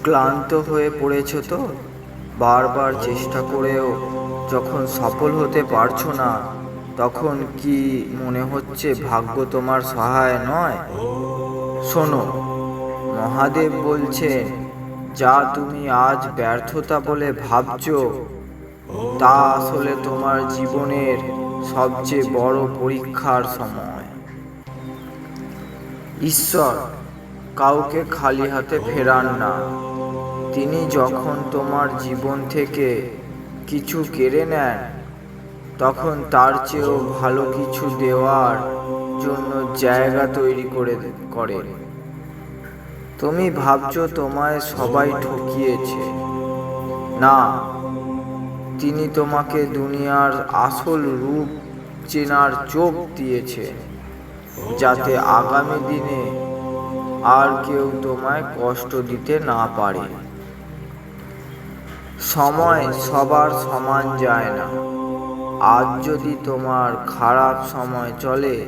ক্লান্ত হয়ে পড়েছ তো? বারবার চেষ্টা করেও যখন সফল হতে পারছো না, তখন কি মনে হচ্ছে ভাগ্য তোমার সহায় নয়? শোনো, মহাদেব বলছেন, যা তুমি আজ ব্যর্থতা বলে ভাবছো, তা আসলে তোমার জীবনের সবচেয়ে বড় পরীক্ষার সময়। ঈশ্বর কাউকে খালি হাতে ফেরান না। তিনি যখন তোমার জীবন থেকে কিছু কেড়ে নেন, তখন তার চেয়েও ভালো কিছু দেওয়ার জন্য জায়গা তৈরি করেন। তুমি ভাবছো তোমায় সবাই ঠকিয়েছে। না, তিনি তোমাকে দুনিয়ার আসল রূপ চেনার চোখ দিয়েছে, যাতে আগামী দিনে আর কেউ তোমায় কষ্ট দিতে না পারে। সময় সবার সমান যায় না। আজ যদি তোমার খারাপ সময় চলে,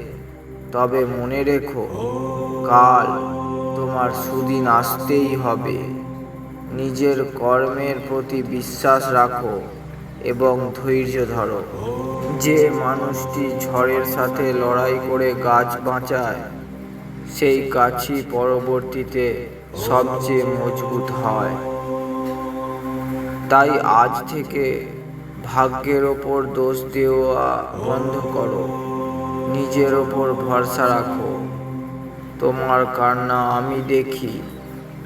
তবে মনে রেখো, কাল তোমার সুদিন আসতেই হবে। নিজের কর্মের প্রতি বিশ্বাস রাখো এবং ধৈর্য ধরো। যে মানুষটি ঝড়ের সাথে লড়াই করে গাছ বাঁচায়, সেই গাছই পরবর্তীতে সবচেয়ে মজবুত হয়। তাই আজ থেকে ভাগ্যের ওপর দোষ দেওয়া বন্ধ করো, নিজের ওপর ভরসা রাখো। তোমার কান্না আমি দেখি।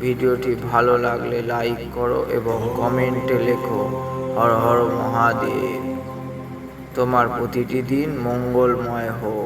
ভিডিওটি ভালো লাগলে লাইক করো এবং কমেন্টে লেখো হর হর মহাদেব। তোমার প্রতিটি দিন মঙ্গলময় হোক।